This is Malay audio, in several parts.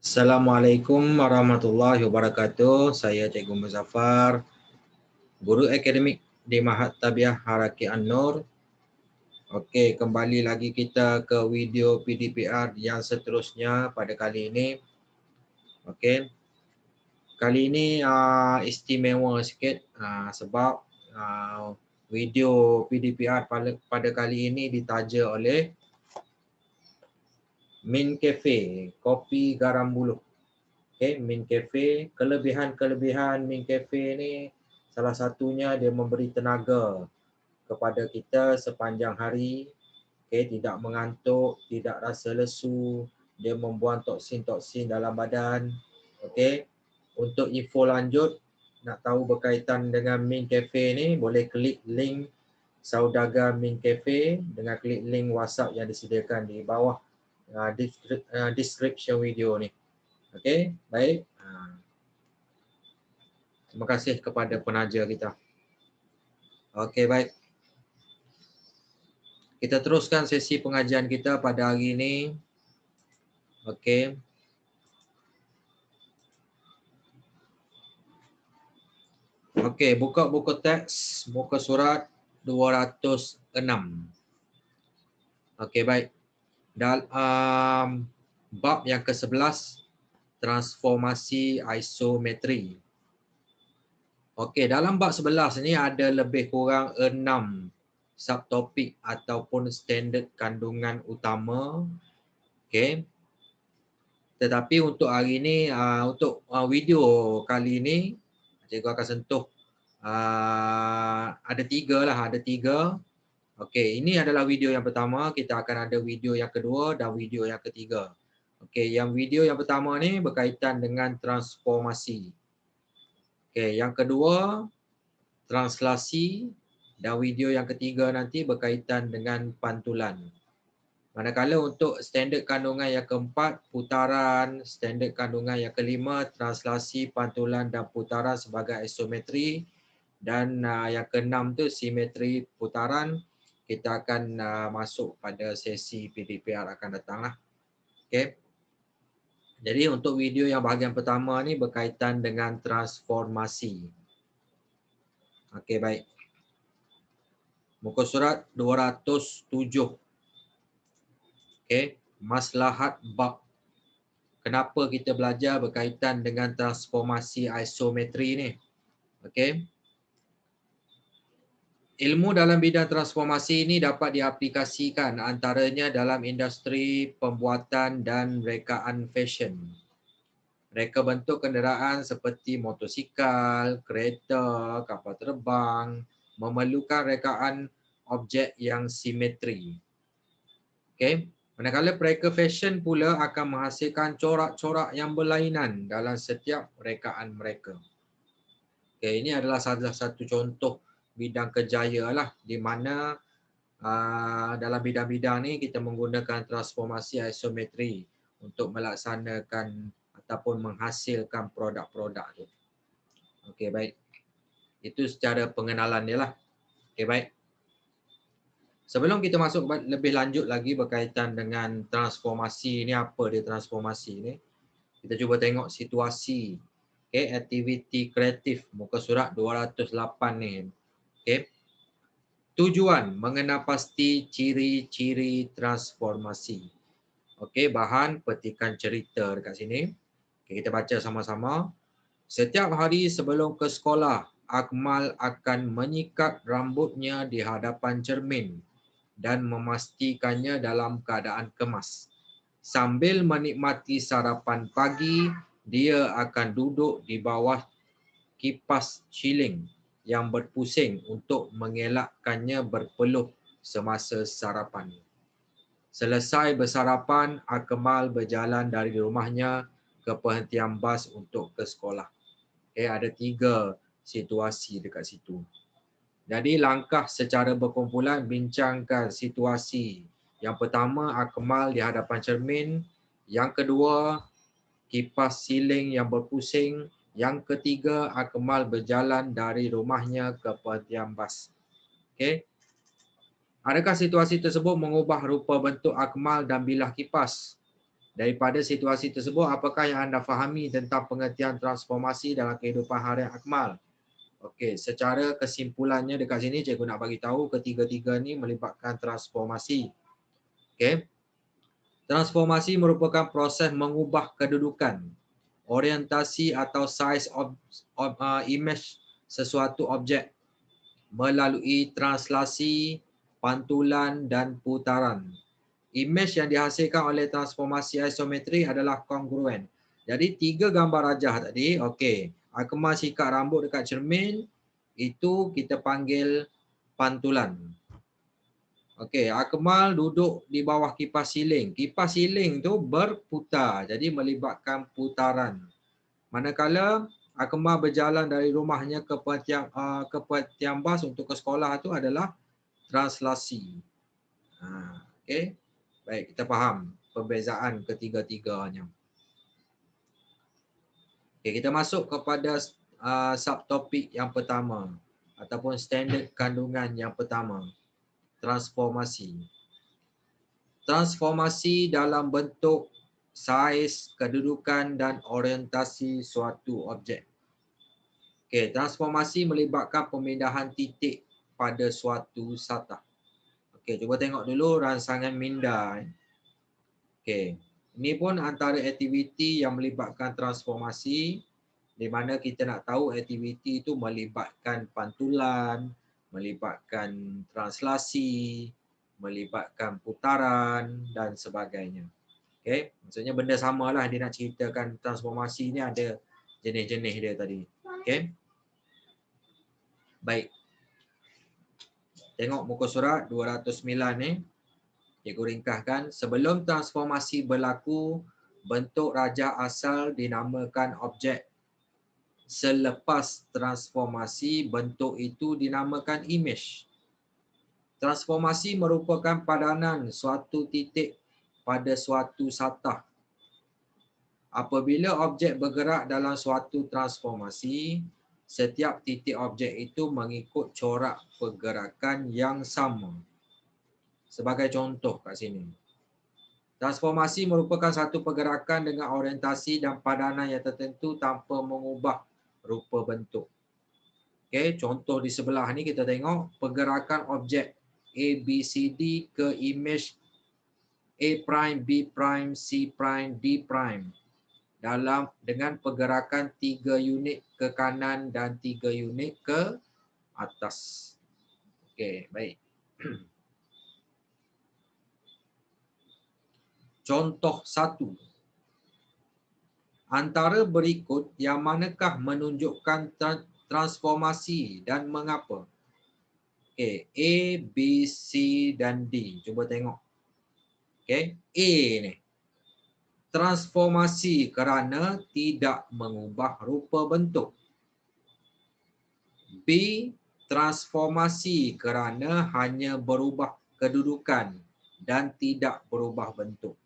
Assalamualaikum warahmatullahi wabarakatuh. Saya Cikgu Muzaffar, Guru Akademik di Mahat Tabiah Haraki An-Nur. Okey, kembali lagi kita ke video PDPR yang seterusnya pada kali ini. Okey. Kali ini istimewa sikit sebab video PDPR pada kali ini ditaja oleh Min Cafe, kopi garam buluh. Okay, Min Cafe, kelebihan Min Cafe ni salah satunya dia memberi tenaga kepada kita sepanjang hari. Okay, tidak mengantuk, tidak rasa lesu, dia membuang toksin-toksin dalam badan. Okay, untuk info lanjut, nak tahu berkaitan dengan Min Cafe ni, boleh klik link saudagar Min Cafe dengan klik link WhatsApp yang disediakan di bawah description video ni. Okey, baik. Terima kasih kepada penaja kita. Okey, baik. Kita teruskan sesi pengajian kita pada hari ini. Okey. Okey, buka buku teks, muka surat 206. Okey, baik. Dalam bab yang ke-11, transformasi isometri. Okey, dalam bab 11 ni ada lebih kurang 6 subtopik ataupun standard kandungan utama. Okey. Tetapi untuk hari ini, untuk video kali ini, cikgu akan sentuh ada tiga. Okey, ini adalah video yang pertama. Kita akan ada video yang kedua dan video yang ketiga. Okey, yang video yang pertama ni berkaitan dengan transformasi. Okey, yang kedua translasi dan video yang ketiga nanti berkaitan dengan pantulan. Manakala untuk standard kandungan yang keempat, putaran, standard kandungan yang kelima, translasi, pantulan dan putaran sebagai isometri, dan yang keenam tu simetri putaran. Kita akan masuk pada sesi PDPR akan datang lah. Okay. Jadi untuk video yang bahagian pertama ni berkaitan dengan transformasi. Okey, baik. Muka surat 207. Okey, maslahat bab. Kenapa kita belajar berkaitan dengan transformasi isometri ni? Okey. Ilmu dalam bidang transformasi ini dapat diaplikasikan antaranya dalam industri pembuatan dan rekaan fashion. Reka bentuk kenderaan seperti motosikal, kereta, kapal terbang memerlukan rekaan objek yang simetri. Okey. Manakala pereka fashion pula akan menghasilkan corak-corak yang berlainan dalam setiap rekaan mereka. Okay, ini adalah salah satu contoh bidang kerjaya lah, di mana dalam bidang-bidang ni kita menggunakan transformasi isometri untuk melaksanakan ataupun menghasilkan produk-produk tu. Okey, baik. Itu secara pengenalan dia lah. Okey, baik. Sebelum kita masuk lebih lanjut lagi berkaitan dengan transformasi ni, apa dia transformasi ni, kita cuba tengok situasi. Okay, aktiviti kreatif muka surat 208 ni. Okay. Tujuan mengenal pasti ciri-ciri transformasi. Okey, bahan petikan cerita dekat sini. Okay, kita baca sama-sama. Setiap hari sebelum ke sekolah, Akmal akan menyikat rambutnya di hadapan cermin dan memastikannya dalam keadaan kemas. Sambil menikmati sarapan pagi, dia akan duduk di bawah kipas ciling yang berpusing untuk mengelakkannya berpeluh semasa sarapan. Selesai bersarapan, Akmal berjalan dari rumahnya ke perhentian bas untuk ke sekolah. Okay, ada 3 situasi dekat situ. Jadi langkah secara berkumpulan bincangkan situasi. Yang pertama, Akmal di hadapan cermin. Yang kedua, kipas siling yang berpusing. Yang ketiga, Akmal berjalan dari rumahnya ke perhentian bas. Okey. Adakah situasi tersebut mengubah rupa bentuk Akmal dan bilah kipas? Daripada situasi tersebut, apakah yang anda fahami tentang pengertian transformasi dalam kehidupan harian Akmal? Okey, secara kesimpulannya dekat sini cikgu nak bagi tahu ketiga-tiga ni melibatkan transformasi. Okey. Transformasi merupakan proses mengubah kedudukan, orientasi atau saiz image sesuatu objek melalui translasi, pantulan dan putaran. Imej yang dihasilkan oleh transformasi isometri adalah kongruen. Jadi tiga gambar rajah tadi, okey. Akmal sikat rambut dekat cermin, itu kita panggil pantulan. Okey, Akmal duduk di bawah kipas siling. Kipas siling tu berputar, jadi melibatkan putaran. Manakala Akmal berjalan dari rumahnya ke petiang bas untuk ke sekolah tu adalah translasi. Okey. Baik, kita faham perbezaan ketiga-tiganya. Okay, kita masuk kepada subtopik yang pertama ataupun standard kandungan yang pertama, transformasi. Transformasi dalam bentuk, saiz, kedudukan dan orientasi suatu objek. Okay, transformasi melibatkan pemindahan titik pada suatu satah. Okay, cuba tengok dulu rangsangan minda. Okey, ini pun antara aktiviti yang melibatkan transformasi di mana kita nak tahu aktiviti itu melibatkan pantulan, melibatkan translasi, melibatkan putaran dan sebagainya. Okey, maksudnya benda samalah dia nak ceritakan transformasi ni ada jenis-jenis dia tadi. Okey. Baik. Tengok muka surat 209 ni. Cikgu ringkaskan, sebelum transformasi berlaku, bentuk rajah asal dinamakan objek. Selepas transformasi, bentuk itu dinamakan imej. Transformasi merupakan padanan suatu titik pada suatu satah. Apabila objek bergerak dalam suatu transformasi, setiap titik objek itu mengikut corak pergerakan yang sama. Sebagai contoh kat sini. Transformasi merupakan satu pergerakan dengan orientasi dan padanan yang tertentu tanpa mengubah rupa bentuk. Okey, contoh di sebelah ni kita tengok pergerakan objek A, B, C, D ke imej A', B', C', D' dengan pergerakan 3 unit ke kanan dan 3 unit ke atas. Okey, baik. Contoh 1. Antara berikut yang manakah menunjukkan transformasi dan mengapa? Okay, A, B, C dan D. Cuba tengok. Okay, A ni. Transformasi kerana tidak mengubah rupa bentuk. B, transformasi kerana hanya berubah kedudukan dan tidak berubah bentuk.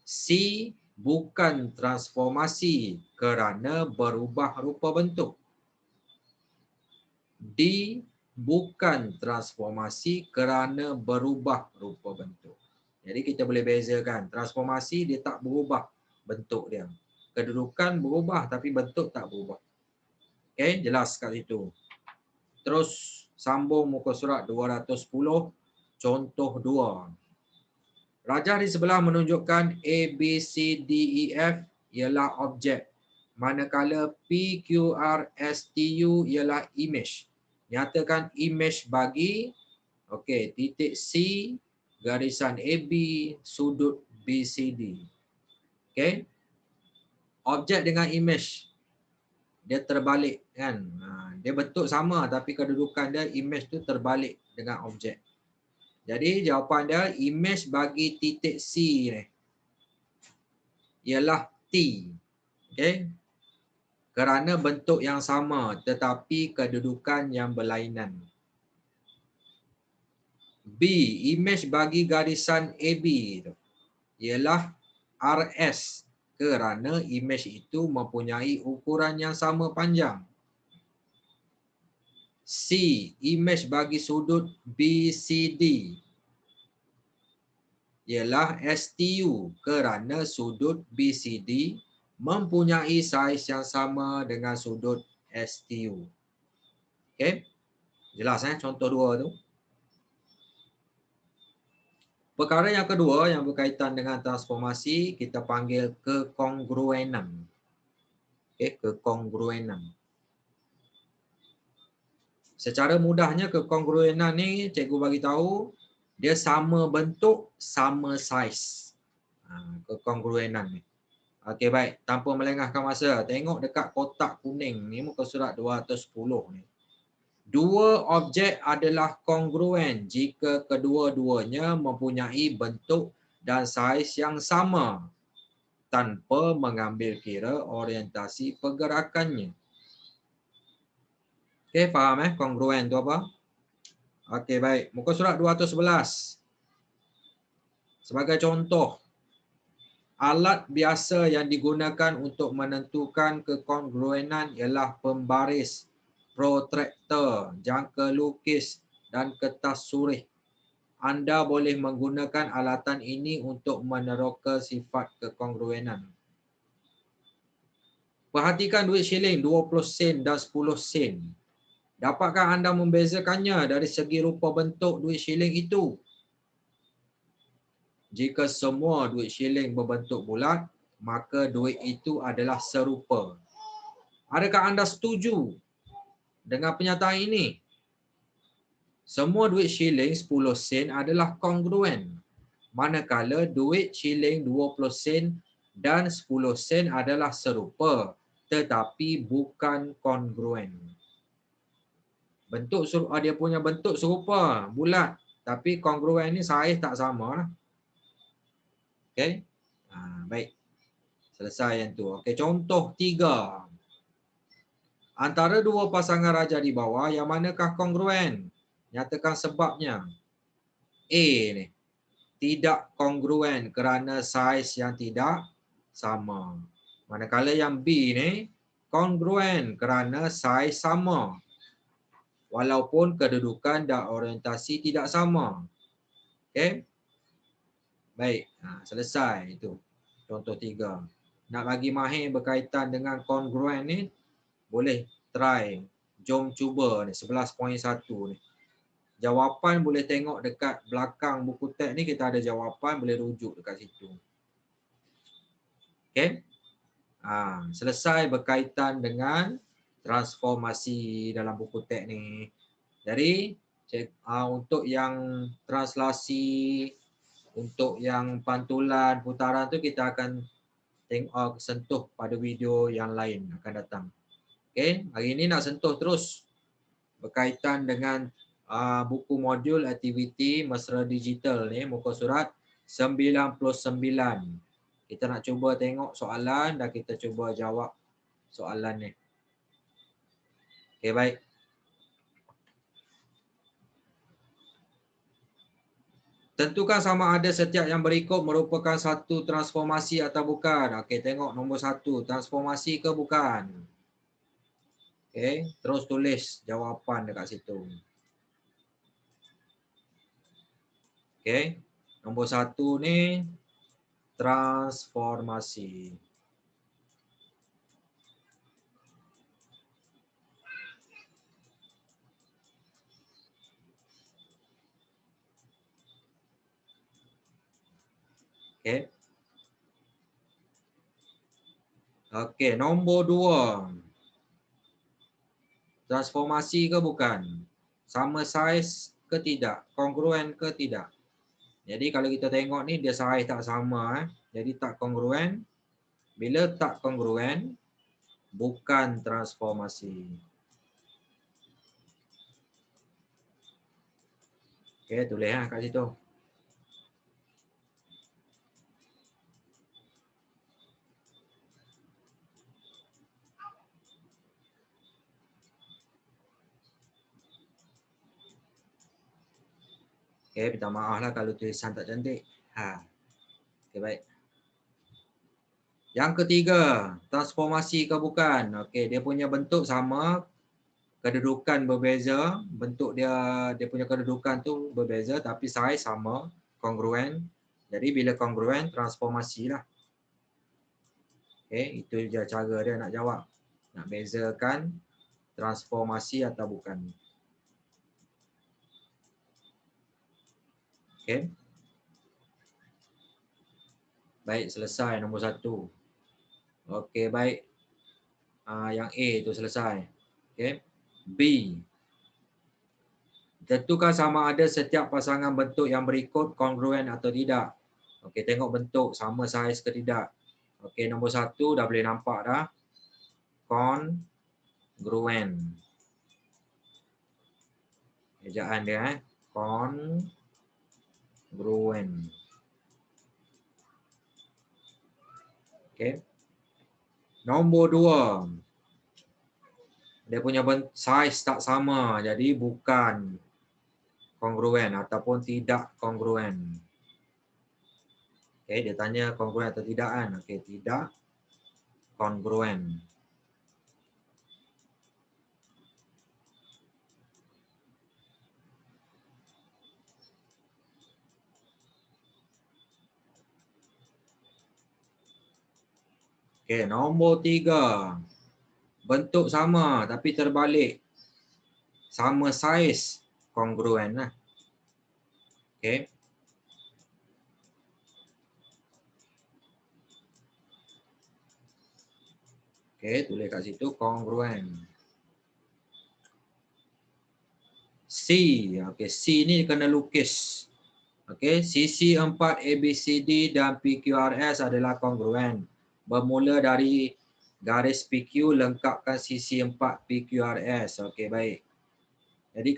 C, bukan transformasi kerana berubah rupa bentuk. D, bukan transformasi kerana berubah rupa bentuk. Jadi kita boleh bezakan. Transformasi dia tak berubah bentuk dia. Kedudukan berubah tapi bentuk tak berubah. Okey, jelas kat situ. Terus sambung muka surat 210, contoh 2. Rajah di sebelah menunjukkan A, B, C, D, E, F ialah objek. Manakala P, Q, R, S, T, U ialah imej. Nyatakan imej bagi titik C, garisan AB, sudut BCD. Okey. Objek dengan imej dia terbalik kan. Dia bentuk sama tapi kedudukan dia imej tu terbalik dengan objek. Jadi jawapan dia imej bagi titik C ni ialah T. Okey. Kerana bentuk yang sama tetapi kedudukan yang berlainan. B, imej bagi garisan AB tu ialah RS kerana imej itu mempunyai ukuran yang sama panjang. C, imej bagi sudut BCD ialah STU kerana sudut BCD mempunyai saiz yang sama dengan sudut STU. Okey? Jelas contoh dua tu. Perkara yang kedua yang berkaitan dengan transformasi kita panggil kekongruenan. Okey, kekongruenan. Secara mudahnya kekongruenan ni cikgu bagi tahu dia sama bentuk, sama saiz. Kekongruenan ni. Okey baik, tanpa melengahkan masa, tengok dekat kotak kuning ni muka surat 210 ni. Dua objek adalah kongruen jika kedua-duanya mempunyai bentuk dan saiz yang sama tanpa mengambil kira orientasi pergerakannya. Okey, faham kongruen tu apa? Okey baik, muka surat 211. Sebagai contoh, alat biasa yang digunakan untuk menentukan kekongruenan ialah pembaris, protractor, jangka lukis dan kertas surih. Anda boleh menggunakan alatan ini untuk meneroka sifat kekongruenan. Perhatikan duit shilling 20 sen dan 10 sen. Dapatkah anda membezakannya dari segi rupa bentuk duit shilling itu? Jika semua duit shilling berbentuk bulat, maka duit itu adalah serupa. Adakah anda setuju dengan pernyataan ini? Semua duit shilling 10 sen adalah kongruen, manakala duit shilling 20 sen dan 10 sen adalah serupa tetapi bukan kongruen. Bentuk dia punya bentuk serupa, bulat, tapi kongruen ni saiz tak sama. Okey. Baik. Selesai yang tu. Okey, contoh 3. Antara dua pasangan raja di bawah, yang manakah kongruen? Nyatakan sebabnya. A ni. Tidak kongruen kerana saiz yang tidak sama. Manakala yang B ni, kongruen kerana saiz sama. Walaupun kedudukan dan orientasi tidak sama. Okey. Baik, selesai itu. Contoh 3. Nak bagi mahir berkaitan dengan kongruen ni, boleh try. Jom cuba ni, 11.1 ni. Jawapan boleh tengok dekat belakang buku teks ni, kita ada jawapan, boleh rujuk dekat situ. Okey. Selesai berkaitan dengan transformasi dalam buku teks ni. Jadi, untuk yang translasi, untuk yang pantulan, putaran tu kita akan tengok sentuh pada video yang lain akan datang. Okey, hari ini nak sentuh terus berkaitan dengan buku modul aktiviti mesra digital ni, muka surat 99. Kita nak cuba tengok soalan dan kita cuba jawab soalan ni. Okey, baik. Tentukan sama ada setiap yang berikut merupakan satu transformasi atau bukan. Okey, tengok nombor 1, transformasi ke bukan? Okey, terus tulis jawapan dekat situ. Okey, nombor 1 ni transformasi. Okey. Okey, nombor 2. Transformasi ke bukan? Sama saiz ke tidak? Kongruen ke tidak? Jadi kalau kita tengok ni dia saiz tak sama. Jadi tak kongruen. Bila tak kongruen, bukan transformasi. Okey, tulis kat situ. Okey, minta maaf lah kalau tulisan tak cantik. Okey, baik. Yang ketiga, transformasi ke bukan? Okey, dia punya bentuk sama, kedudukan berbeza, bentuk dia punya kedudukan tu berbeza tapi saiz sama, kongruen. Jadi bila kongruen, transformasi lah. Okay, itu je cara dia nak jawab. Nak bezakan transformasi atau bukan. Okay. Baik, selesai nombor 1. Okey, baik. Yang A tu selesai. Okey. B. Tentukan sama ada setiap pasangan bentuk yang berikut kongruen atau tidak. Okey, tengok bentuk sama saiz ke tidak. Okey, nombor 1 dah boleh nampak dah. Kongruen. Ejaan dia kongruen. Okey. Nombor 2. Dia punya saiz tak sama, jadi bukan kongruen ataupun tidak kongruen. Okey, dia tanya kongruen atau tidak kan? Okey, tidak kongruen. Okey, nombor 3. Bentuk sama tapi terbalik. Sama saiz, kongruen lah. Okey. Okey, tulis kat situ kongruen. C. Okey, C ni kena lukis. Okey, sisi 4 ABCD dan PQRS adalah kongruen. Bermula dari garis PQ, lengkapkan sisi 4 PQRS. Okey, baik. Jadi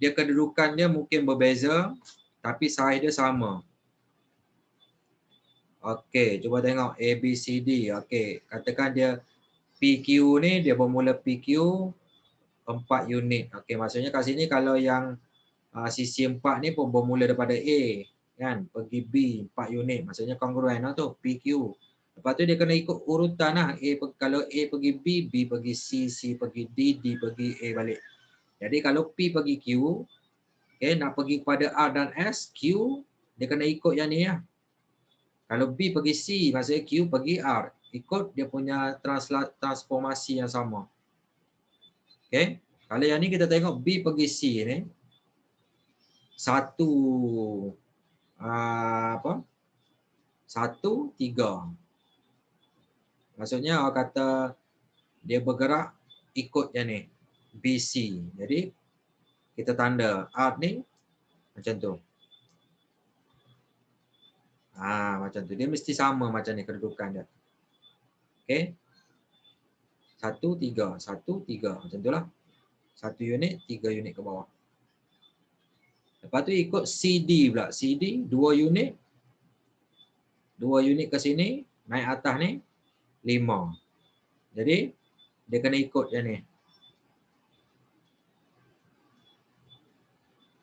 dia kedudukannya mungkin berbeza tapi saiz dia sama. Okey, cuba tengok ABCD. Okey, katakan dia PQ ni dia bermula PQ 4 unit. Okey, maksudnya kat sini kalau yang sisi 4 ni pun bermula daripada A kan, pergi B 4 unit. Maksudnya kongruen lah tu, PQ. Lepas tu dia kena ikut urutan lah. Kalau A pergi B, B pergi C, C pergi D, D pergi A balik. Jadi kalau P pergi Q, okay, nak pergi kepada R dan S, Q dia kena ikut yang ni lah. Kalau B pergi C, maksudnya Q pergi R. Ikut dia punya transformasi yang sama. Okay. Kalau yang ni kita tengok B pergi C ni, satu, satu, tiga. Maksudnya orang kata dia bergerak ikut yang ni, BC. Jadi kita tanda R ni macam tu. Macam tu. Dia mesti sama macam ni kedudukan dia. Okay. 1, 3. 1, 3. Macam tu lah. 1 unit, 3 unit ke bawah. Lepas tu ikut CD pula. CD 2 unit. 2 unit ke sini. Naik atas ni 5. Jadi dia kena ikut yang ni.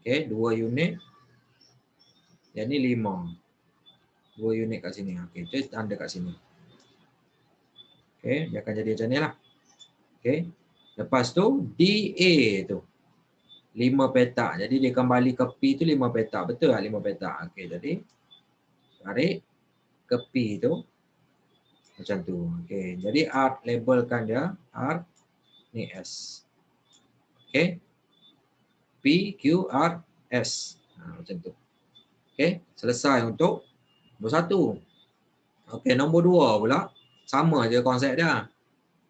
Okay. 2 unit. Yang ni 5. 2 unit kat sini. Okay. Itu tanda kat sini. Okay. Dia akan jadi macam ni lah. Okay. Lepas tu DA tu. 5 petak. Jadi dia kembali ke P tu 5 petak. Betul tak 5 petak? Okey, jadi tarik ke P tu macam tu. Okey, jadi R labelkan dia R ni S. Okey. P Q R S. Macam tu. Okey, selesai untuk nombor 1. Okey, nombor 2 pula sama je konsep dia.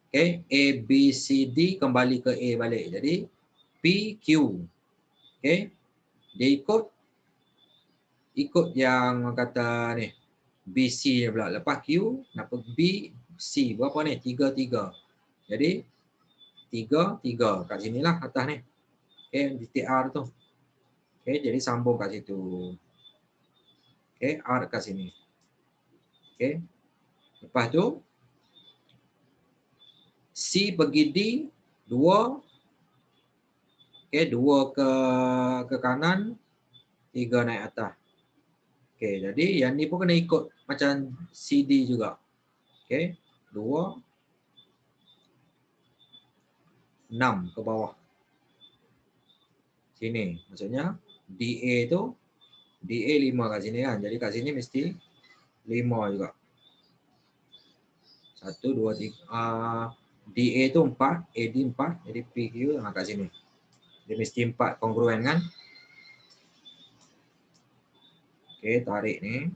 Okey, A B C D kembali ke A balik. Jadi P Q. Okey. Dia ikut yang kata ni BC pula. Lepas Q nak pergi B C berapa ni? 3 3. Jadi 3 3 kat sinilah atas ni. Okey, titik R tu. Okey, jadi sambung kat situ. Okey, R kat sini. Okey. Lepas tu C pergi D 2. Okey, 2 ke kanan, 3 naik atas. Okey, jadi yang ni pun kena ikut macam CD juga. Okey, 2 6 ke bawah. Sini, maksudnya DA tu DA 5 kat sini kan. Jadi kat sini mesti 5 juga. 1, 2, 3. DA tu 4, AD 4. Jadi PQ kat sini. Dia mesti 4 kongruen kan. Okey, tarik ni.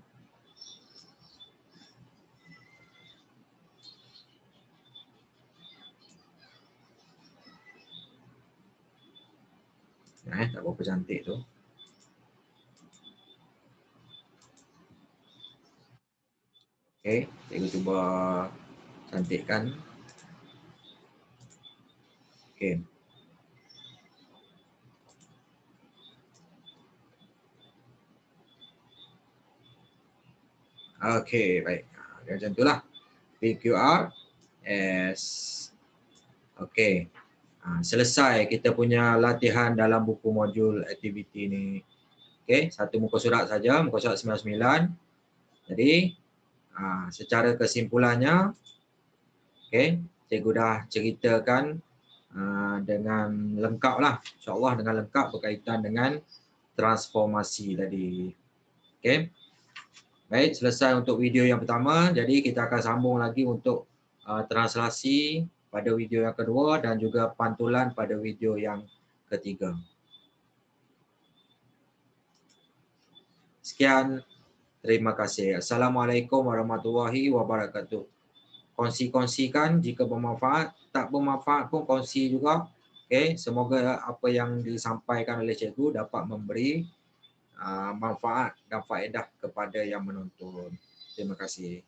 Tak berapa cantik tu. Okey, cikgu cuba cantikkan. Okey. Okey, baik. Macam itulah. PQR S. Okey. Selesai kita punya latihan dalam buku modul aktiviti ni. Okey, satu muka surat saja, muka surat 99. Jadi, secara kesimpulannya, okey, cikgu dah ceritakan dengan lengkap lah. InsyaAllah dengan lengkap berkaitan dengan transformasi tadi. Okey. Baik, selesai untuk video yang pertama. Jadi kita akan sambung lagi untuk translasi pada video yang kedua dan juga pantulan pada video yang ketiga. Sekian, terima kasih. Assalamualaikum warahmatullahi wabarakatuh. Kongsi-kongsikan jika bermanfaat, tak bermanfaat pun kongsi juga. Okay, semoga apa yang disampaikan oleh cikgu dapat memberi manfaat dan faedah kepada yang menonton. Terima kasih.